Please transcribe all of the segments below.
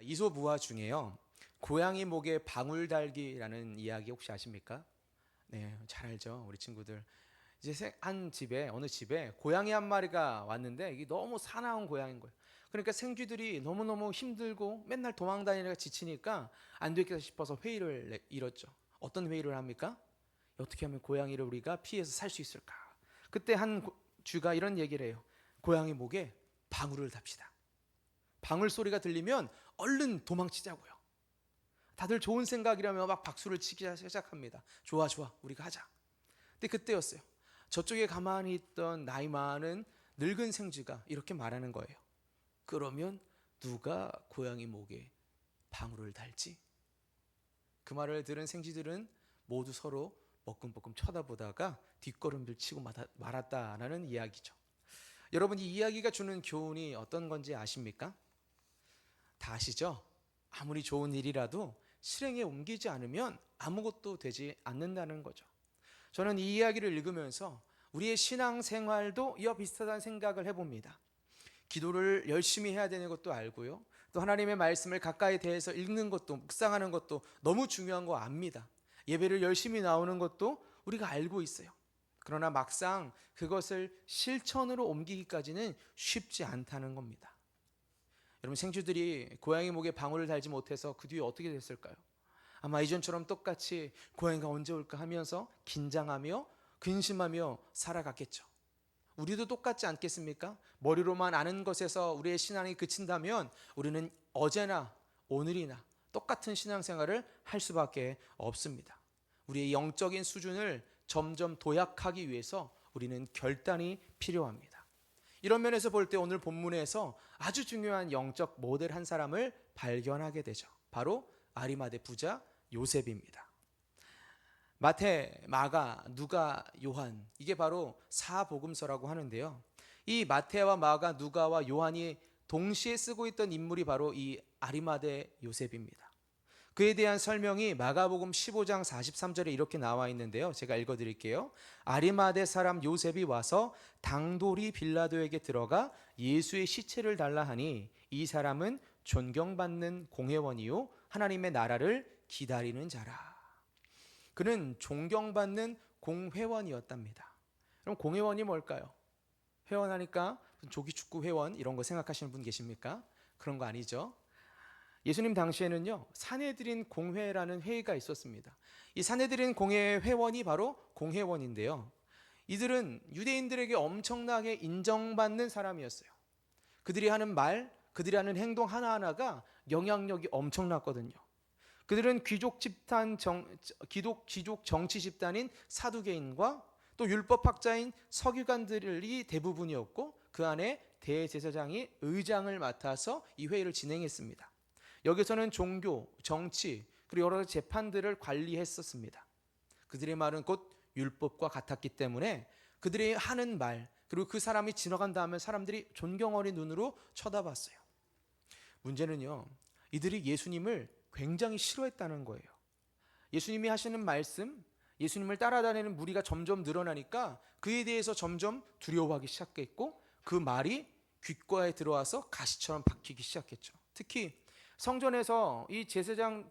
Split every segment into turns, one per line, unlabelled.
이솝우화 중에요, 고양이 목에 방울 달기라는 이야기 혹시 아십니까? 네, 잘 알죠, 우리 친구들. 이제 한 집에, 어느 집에 고양이 한 마리가 왔는데 이게 너무 사나운 고양이인 거예요. 그러니까 생쥐들이 너무너무 힘들고 맨날 도망다니느라 지치니까 안 되겠다 싶어서 회의를 이뤘죠. 어떤 회의를 합니까? 어떻게 하면 고양이를 우리가 피해서 살 수 있을까? 그때 한 쥐가 이런 얘기를 해요. 고양이 목에 방울을 답시다. 방울 소리가 들리면 얼른 도망치자고요. 다들 좋은 생각이라며 막 박수를 치기 시작합니다. 좋아, 좋아, 우리가 하자. 근데 그때였어요. 저쪽에 가만히 있던 나이 많은 늙은 생쥐가 이렇게 말하는 거예요. 그러면 누가 고양이 목에 방울을 달지? 그 말을 들은 생쥐들은 모두 서로 먹금먹금 쳐다보다가 뒷걸음질 치고 말았다라는 이야기죠. 여러분, 이 이야기가 주는 교훈이 어떤 건지 아십니까? 다 아시죠? 아무리 좋은 일이라도 실행에 옮기지 않으면 아무것도 되지 않는다는 거죠. 저는 이 이야기를 읽으면서 우리의 신앙생활도 이와 비슷하다는 생각을 해봅니다. 기도를 열심히 해야 되는 것도 알고요, 또 하나님의 말씀을 가까이 대해서 읽는 것도, 묵상하는 것도 너무 중요한 거 압니다. 예배를 열심히 나오는 것도 우리가 알고 있어요. 그러나 막상 그것을 실천으로 옮기기까지는 쉽지 않다는 겁니다. 여러분, 생쥐들이 고양이 목에 방울을 달지 못해서 그 뒤에 어떻게 됐을까요? 아마 이전처럼 똑같이 고양이가 언제 올까 하면서 긴장하며 근심하며 살아갔겠죠. 우리도 똑같지 않겠습니까? 머리로만 아는 것에서 우리의 신앙이 그친다면 우리는 어제나 오늘이나 똑같은 신앙생활을 할 수밖에 없습니다. 우리의 영적인 수준을 점점 도약하기 위해서 우리는 결단이 필요합니다. 이런 면에서 볼 때 오늘 본문에서 아주 중요한 영적 모델 한 사람을 발견하게 되죠. 바로 아리마대 부자 요셉입니다. 마태, 마가, 누가, 요한, 이게 바로 사복음서라고 하는데요, 이 마태와 마가, 누가와 요한이 동시에 쓰고 있던 인물이 바로 이 아리마대 요셉입니다. 그에 대한 설명이 마가복음 15장 43절에 이렇게 나와 있는데요, 제가 읽어드릴게요. 아리마대 사람 요셉이 와서 당돌이 빌라도에게 들어가 예수의 시체를 달라 하니 이 사람은 존경받는 공회원이요 하나님의 나라를 기다리는 자라. 그는 존경받는 공회원이었답니다. 그럼 공회원이 뭘까요? 회원하니까 조기축구 회원 이런 거 생각하시는 분 계십니까? 그런 거 아니죠. 예수님 당시에는요, 사내들인 공회라는 회의가 있었습니다. 이 사내들인 공회의 회원이 바로 공회원인데요, 이들은 유대인들에게 엄청나게 인정받는 사람이었어요. 그들이 하는 말, 그들이 하는 행동 하나하나가 영향력이 엄청났거든요. 그들은 귀족 정치 집단인 사두개인과 또 율법학자인 서기관들이 대부분이었고, 그 안에 대제사장이 의장을 맡아서 이 회의를 진행했습니다. 여기서는 종교, 정치, 그리고 여러 가지 재판들을 관리했었습니다. 그들의 말은 곧 율법과 같았기 때문에 그들이 하는 말, 그리고 그 사람이 지나간 다음에 사람들이 존경 어린 눈으로 쳐다봤어요. 문제는요, 이들이 예수님을 굉장히 싫어했다는 거예요. 예수님이 하시는 말씀, 예수님을 따라다니는 무리가 점점 늘어나니까 그에 대해서 점점 두려워하기 시작했고, 그 말이 귓가에 들어와서 가시처럼 박히기 시작했죠. 특히 성전에서 이 제사장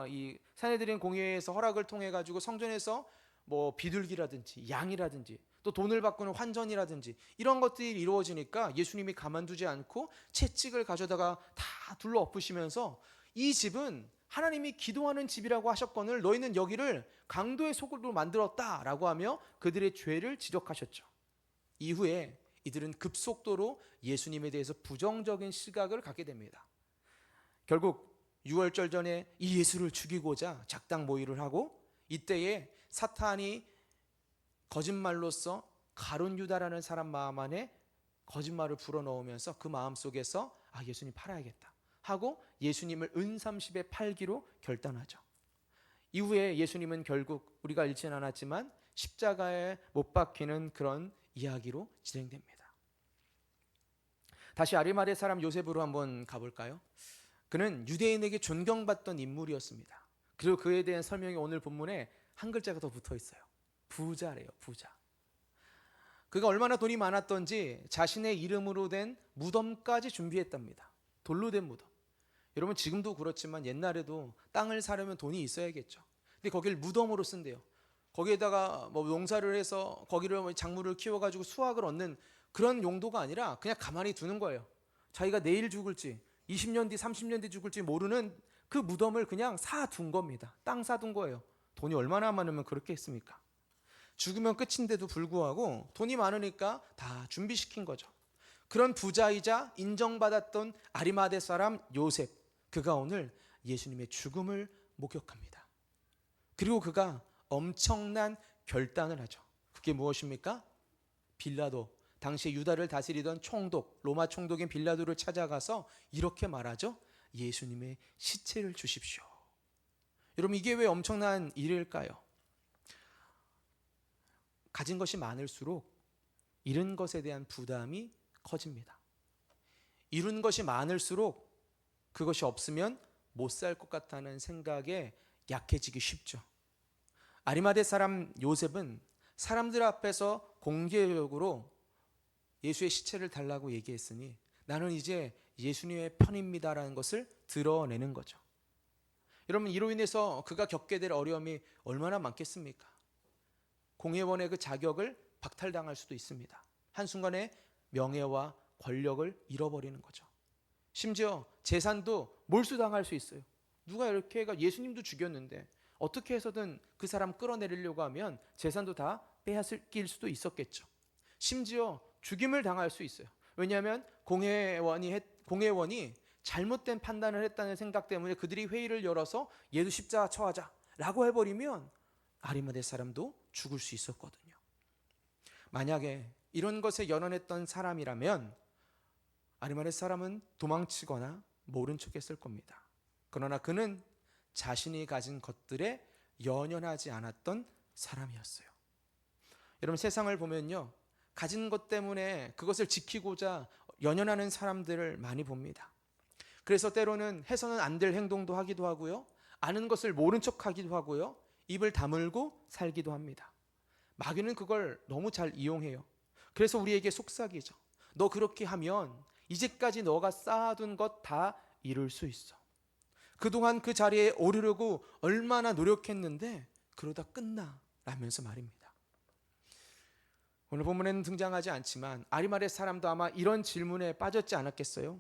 이 사내들인 공회에서 허락을 통해 가지고 성전에서 뭐 비둘기라든지 양이라든지 또 돈을 바꾸는 환전이라든지 이런 것들이 이루어지니까 예수님이 가만두지 않고 채찍을 가져다가 다 둘러 엎으시면서 이 집은 하나님이 기도하는 집이라고 하셨거늘 너희는 여기를 강도의 소굴로 만들었다라고 하며 그들의 죄를 지적하셨죠. 이후에 이들은 급속도로 예수님에 대해서 부정적인 시각을 갖게 됩니다. 결국 6월절 전에 이 예수를 죽이고자 작당 모의를 하고, 이때에 사탄이 거짓말로써 가룟 유다라는 사람 마음 안에 거짓말을 불어넣으면서 그 마음 속에서 예수님 팔아야겠다 하고 예수님을 은30에 팔기로 결단하죠. 이후에 예수님은 결국 우리가 읽지는 않았지만 십자가에 못 박히는 그런 이야기로 진행됩니다. 다시 아리마대 사람 요셉으로 한번 가볼까요? 그는 유대인에게 존경받던 인물이었습니다. 그리고 그에 대한 설명이 오늘 본문에 한 글자가 더 붙어 있어요. 부자래요, 부자. 그가 얼마나 돈이 많았던지 자신의 이름으로 된 무덤까지 준비했답니다. 돌로 된 무덤. 여러분 지금도 그렇지만 옛날에도 땅을 사려면 돈이 있어야겠죠. 근데 거기를 무덤으로 쓴대요. 거기에다가 뭐 농사를 해서 거기를 뭐 작물을 키워가지고 수확을 얻는 그런 용도가 아니라 그냥 가만히 두는 거예요. 자기가 내일 죽을지 20년 뒤 30년 뒤 죽을지 모르는 그 무덤을 그냥 사둔 겁니다. 땅 사둔 거예요. 돈이 얼마나 많으면 그렇게 했습니까? 죽으면 끝인데도 불구하고 돈이 많으니까 다 준비시킨 거죠. 그런 부자이자 인정받았던 아리마대 사람 요셉, 그가 오늘 예수님의 죽음을 목격합니다. 그리고 그가 엄청난 결단을 하죠. 그게 무엇입니까? 빌라도, 당시 유다를 다스리던 총독, 로마 총독인 빌라도를 찾아가서 이렇게 말하죠. 예수님의 시체를 주십시오. 여러분, 이게 왜 엄청난 일일까요? 가진 것이 많을수록 잃은 것에 대한 부담이 커집니다. 이룬 것이 많을수록 그것이 없으면 못 살 것 같다는 생각에 약해지기 쉽죠. 아리마대 사람 요셉은 사람들 앞에서 공개적으로 예수의 시체를 달라고 얘기했으니 나는 이제 예수님의 편입니다라는 것을 드러내는 거죠. 여러분, 이로 인해서 그가 겪게 될 어려움이 얼마나 많겠습니까? 공회원의 그 자격을 박탈당할 수도 있습니다. 한순간에 명예와 권력을 잃어버리는 거죠. 심지어 재산도 몰수당할 수 있어요. 누가 이렇게 해가 예수님도 죽였는데 어떻게 해서든 그 사람 끌어내리려고 하면 재산도 다 빼앗길 수도 있었겠죠. 심지어 죽임을 당할 수 있어요. 왜냐하면 공회원이 잘못된 판단을 했다는 생각 때문에 그들이 회의를 열어서 얘도 십자가 처하자라고 해버리면 아리마대 사람도 죽을 수 있었거든요. 만약에 이런 것에 연연했던 사람이라면 아리마대 사람은 도망치거나 모른 척했을 겁니다. 그러나 그는 자신이 가진 것들에 연연하지 않았던 사람이었어요. 여러분, 세상을 보면요, 가진 것 때문에 그것을 지키고자 연연하는 사람들을 많이 봅니다. 그래서 때로는 해서는 안 될 행동도 하기도 하고요, 아는 것을 모른 척하기도 하고요, 입을 다물고 살기도 합니다. 마귀는 그걸 너무 잘 이용해요. 그래서 우리에게 속삭이죠. 너 그렇게 하면 이제까지 너가 쌓아둔 것 다 잃을 수 있어. 그동안 그 자리에 오르려고 얼마나 노력했는데 그러다 끝나 라면서 말입니다. 오늘 본문에는 등장하지 않지만 아리마대 사람도 아마 이런 질문에 빠졌지 않았겠어요?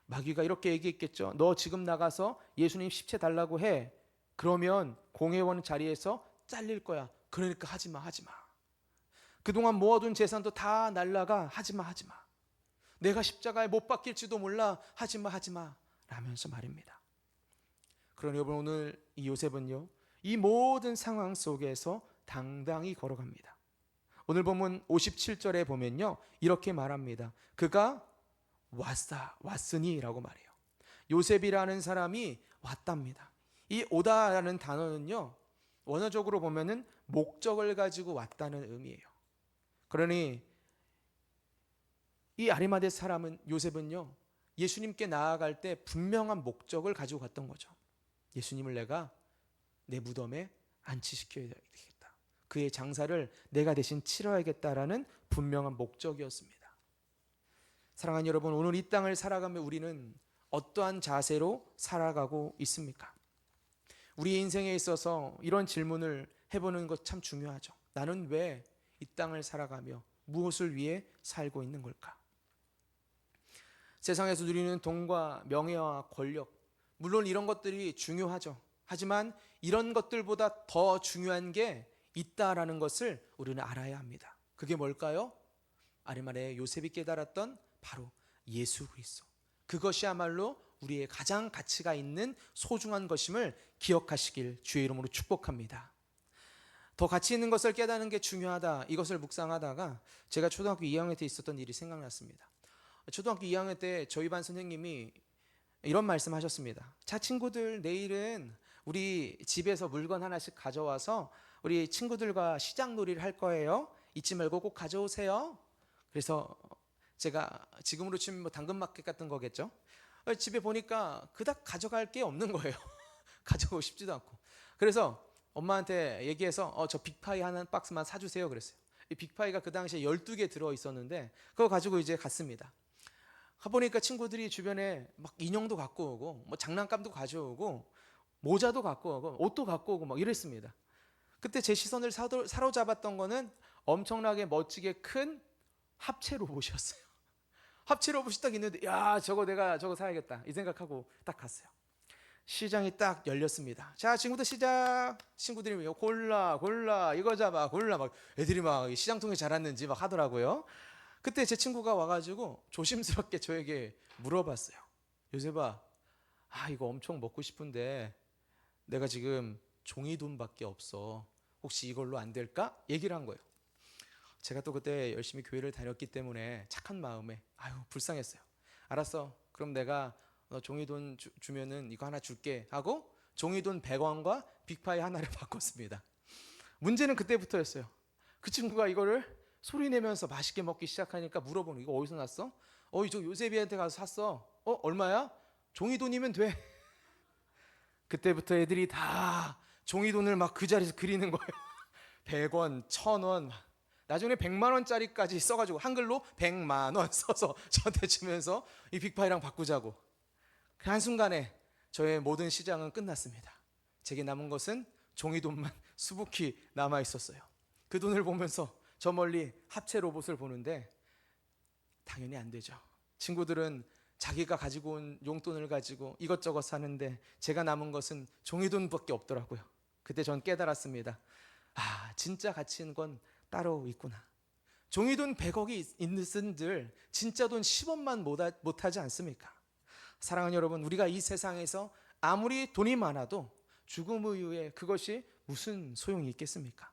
마귀가 이렇게 얘기했겠죠. 너 지금 나가서 예수님 시체 달라고 해. 그러면 공회원 자리에서 잘릴 거야. 그러니까 하지마. 그동안 모아둔 재산도 다 날라가. 하지마. 내가 십자가에 못 박힐지도 몰라. 하지마 라면서 말입니다. 그러니 여러분, 오늘 이 요셉은요, 이 모든 상황 속에서 당당히 걸어갑니다. 오늘 본문 57절에 보면요, 이렇게 말합니다. 그가 왔으니 라고 말해요. 요셉이라는 사람이 왔답니다. 이 오다라는 단어는요, 원어적으로 보면은 목적을 가지고 왔다는 의미예요. 그러니 이 아리마대 사람은, 요셉은요, 예수님께 나아갈 때 분명한 목적을 가지고 갔던 거죠. 예수님을 내가 내 무덤에 안치시켜야 되겠다. 그의 장사를 내가 대신 치러야겠다라는 분명한 목적이었습니다. 사랑하는 여러분, 오늘 이 땅을 살아가며 우리는 어떠한 자세로 살아가고 있습니까? 우리 인생에 있어서 이런 질문을 해보는 것 참 중요하죠. 나는 왜 이 땅을 살아가며 무엇을 위해 살고 있는 걸까? 세상에서 누리는 돈과 명예와 권력, 물론 이런 것들이 중요하죠. 하지만 이런 것들보다 더 중요한 게 있다라는 것을 우리는 알아야 합니다. 그게 뭘까요? 아리마대 요셉이 깨달았던 바로 예수 그리스도. 그것이야말로 우리의 가장 가치가 있는 소중한 것임을 기억하시길 주의 이름으로 축복합니다. 더 가치 있는 것을 깨닫는 게 중요하다, 이것을 묵상하다가 제가 초등학교 2학년 때 있었던 일이 생각났습니다. 초등학교 2학년 때 저희 반 선생님이 이런 말씀하셨습니다. 자, 친구들, 내일은 우리 집에서 물건 하나씩 가져와서 우리 친구들과 시장놀이를 할 거예요. 잊지 말고 꼭 가져오세요. 그래서 제가 지금으로 치면 뭐 당근마켓 같은 거겠죠. 집에 보니까 그닥 가져갈 게 없는 거예요. 가져오고 싶지도 않고. 그래서 엄마한테 얘기해서 저 빅파이 한 박스만 사주세요 그랬어요. 이 빅파이가 그 당시에 12개 들어있었는데 그거 가지고 이제 갔습니다. 가보니까 친구들이 주변에 막 인형도 갖고 오고 뭐 장난감도 가져오고 모자도 갖고 오고 옷도 갖고 오고 막 이랬습니다. 그때 제 시선을 사로잡았던 거는 엄청나게 멋지게 큰 합체 로봇이었어요. 합체 로봇이 딱 있는데 야 저거 내가 저거 사야겠다 이 생각하고 딱 갔어요. 시장이 딱 열렸습니다. 자 친구들 시작. 친구들이 골라 이거 잡아 골라 막 애들이 막 시장 통에 자랐는지 막 하더라고요. 그때 제 친구가 와가지고 조심스럽게 저에게 물어봤어요. 요셉아, 이거 엄청 먹고 싶은데 내가 지금 종이돈밖에 없어. 혹시 이걸로 안 될까? 얘기를 한 거예요. 제가 또 그때 열심히 교회를 다녔기 때문에 착한 마음에 불쌍했어요. 알았어. 그럼 내가 너 종이돈 주면은 이거 하나 줄게 하고 종이돈 100원과 빅파이 하나를 바꿨습니다. 문제는 그때부터였어요. 그 친구가 이거를 소리 내면서 맛있게 먹기 시작하니까 물어보는 이거 어디서 났어? 이저 요셉이한테 가서 샀어. 얼마야? 종이돈이면 돼. 그때부터 애들이 다 종이돈을 막 그 자리에서 그리는 거예요. 100원, 1000원, 나중에 100만 원짜리까지 써가지고 한글로 100만 원 써서 저한테 주면서 이 빅파이랑 바꾸자고. 그 한순간에 저의 모든 시장은 끝났습니다. 제게 남은 것은 종이돈만 수북히 남아 있었어요. 그 돈을 보면서 저 멀리 합체 로봇을 보는데 당연히 안 되죠. 친구들은 자기가 가지고 온 용돈을 가지고 이것저것 사는데 제가 남은 것은 종이돈밖에 없더라고요. 그때 전 깨달았습니다. 진짜 가치 있는 건 따로 있구나. 종이돈 100억이 있는들 진짜 돈 10원만 못하지 않습니까? 사랑하는 여러분, 우리가 이 세상에서 아무리 돈이 많아도 죽음 이후에 그것이 무슨 소용이 있겠습니까?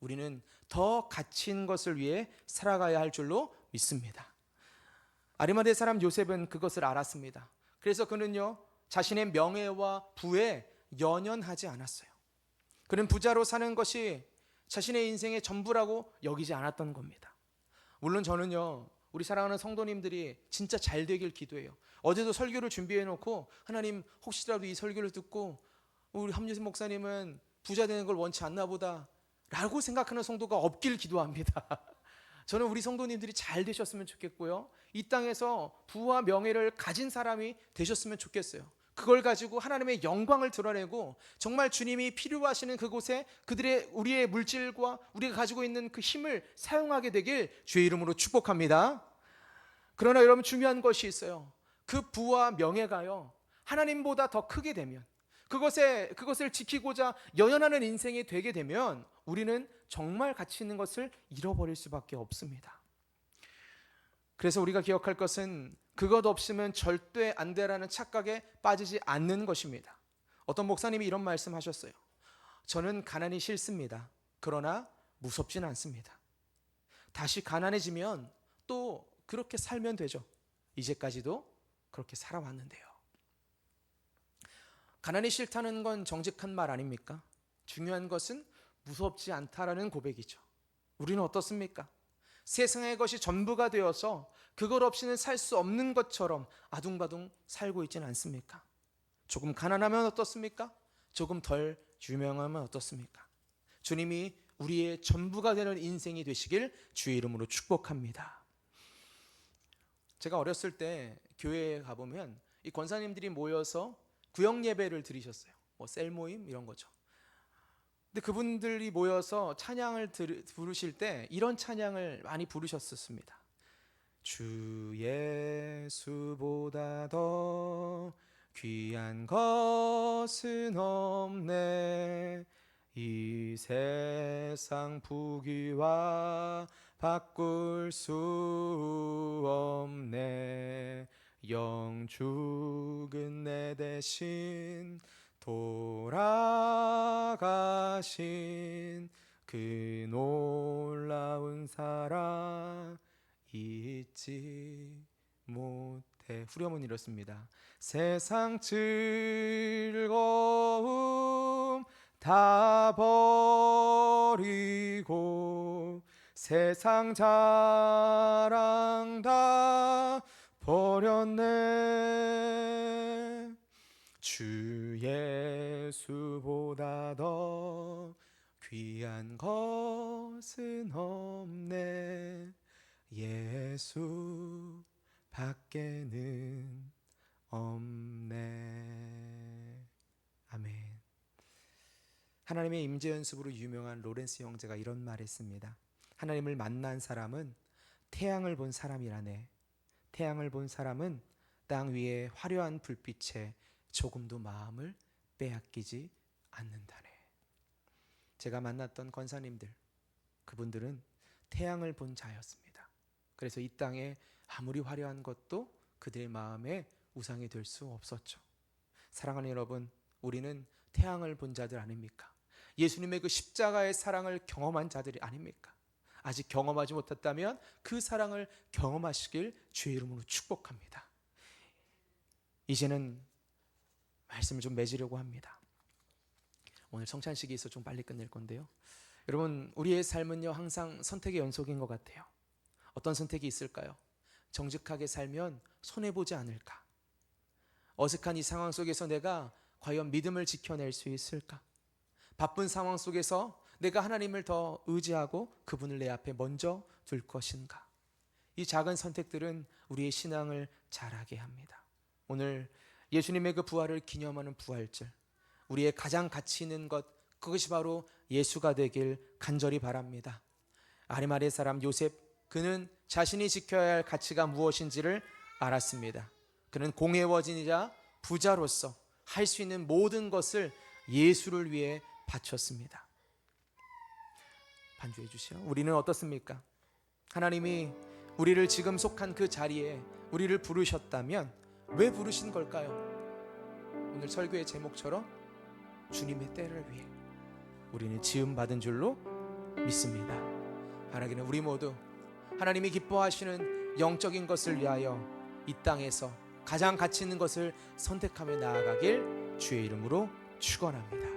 우리는 더 가치 있는 것을 위해 살아가야 할 줄로 믿습니다. 아리마대 사람 요셉은 그것을 알았습니다. 그래서 그는요 자신의 명예와 부에 연연하지 않았어요. 그는 부자로 사는 것이 자신의 인생의 전부라고 여기지 않았던 겁니다. 물론 저는요 우리 사랑하는 성도님들이 진짜 잘 되길 기도해요. 어제도 설교를 준비해 놓고 하나님 혹시라도 이 설교를 듣고 우리 함유세 목사님은 부자 되는 걸 원치 않나 보다 라고 생각하는 성도가 없길 기도합니다. 저는 우리 성도님들이 잘 되셨으면 좋겠고요. 이 땅에서 부와 명예를 가진 사람이 되셨으면 좋겠어요. 그걸 가지고 하나님의 영광을 드러내고 정말 주님이 필요하시는 그곳에 우리의 물질과 우리가 가지고 있는 그 힘을 사용하게 되길 주의 이름으로 축복합니다. 그러나 여러분 중요한 것이 있어요. 그 부와 명예가요 하나님보다 더 크게 되면 그것을 지키고자 연연하는 인생이 되게 되면 우리는 정말 가치 있는 것을 잃어버릴 수밖에 없습니다. 그래서 우리가 기억할 것은 그것 없으면 절대 안 되라는 착각에 빠지지 않는 것입니다. 어떤 목사님이 이런 말씀하셨어요. 저는 가난이 싫습니다. 그러나 무섭진 않습니다. 다시 가난해지면 또 그렇게 살면 되죠. 이제까지도 그렇게 살아왔는데요. 가난이 싫다는 건 정직한 말 아닙니까? 중요한 것은 무섭지 않다라는 고백이죠. 우리는 어떻습니까? 세상의 것이 전부가 되어서 그것 없이는 살 수 없는 것처럼 아둥바둥 살고 있지는 않습니까? 조금 가난하면 어떻습니까? 조금 덜 유명하면 어떻습니까? 주님이 우리의 전부가 되는 인생이 되시길 주의 이름으로 축복합니다. 제가 어렸을 때 교회에 가보면 이 권사님들이 모여서 구역 예배를 드리셨어요. 셀 모임 이런 거죠. 근데 그분들이 모여서 찬양을 부르실 때 이런 찬양을 많이 부르셨었습니다. 주 예수보다 더 귀한 것은 없네. 이 세상 부귀와 바꿀 수 없네. 영 죽은 내 대신 돌아가신 그 놀라운 사랑 잊지 못해. 후렴은 이렇습니다. 세상 즐거움 다 버리고 세상 자랑 다 버렸네. 주 예수보다 더 귀한 것은 없네. 예수 밖에는 없네. 아멘. 하나님의 임재 연습으로 유명한 로렌스 형제가 이런 말했습니다. 하나님을 만난 사람은 태양을 본 사람이라네. 태양을 본 사람은 땅 위에 화려한 불빛에 조금도 마음을 빼앗기지 않는다네. 제가 만났던 권사님들, 그분들은 태양을 본 자였습니다. 그래서 이 땅에 아무리 화려한 것도 그들의 마음에 우상이 될 수 없었죠. 사랑하는 여러분, 우리는 태양을 본 자들 아닙니까? 예수님의 그 십자가의 사랑을 경험한 자들이 아닙니까? 아직 경험하지 못했다면 그 사랑을 경험하시길 주의 이름으로 축복합니다. 이제는 말씀을 좀 맺으려고 합니다. 오늘 성찬식이 있어 좀 빨리 끝낼 건데요. 여러분, 우리의 삶은요 항상 선택의 연속인 것 같아요. 어떤 선택이 있을까요? 정직하게 살면 손해보지 않을까? 어색한 이 상황 속에서 내가 과연 믿음을 지켜낼 수 있을까? 바쁜 상황 속에서 내가 하나님을 더 의지하고 그분을 내 앞에 먼저 둘 것인가? 이 작은 선택들은 우리의 신앙을 자라게 합니다. 오늘 예수님의 그 부활을 기념하는 부활절, 우리의 가장 가치 있는 것, 그것이 바로 예수가 되길 간절히 바랍니다. 아리마대 사람 요셉, 그는 자신이 지켜야 할 가치가 무엇인지를 알았습니다. 그는 공회원이자 부자로서 할 수 있는 모든 것을 예수를 위해 바쳤습니다. 반주해 주시오. 우리는 어떻습니까? 하나님이 우리를 지금 속한 그 자리에 우리를 부르셨다면 왜 부르신 걸까요? 오늘 설교의 제목처럼 주님의 때를 위해 우리는 지음받은 줄로 믿습니다. 바라기는 우리 모두 하나님이 기뻐하시는 영적인 것을 위하여 이 땅에서 가장 가치 있는 것을 선택하며 나아가길 주의 이름으로 축원합니다.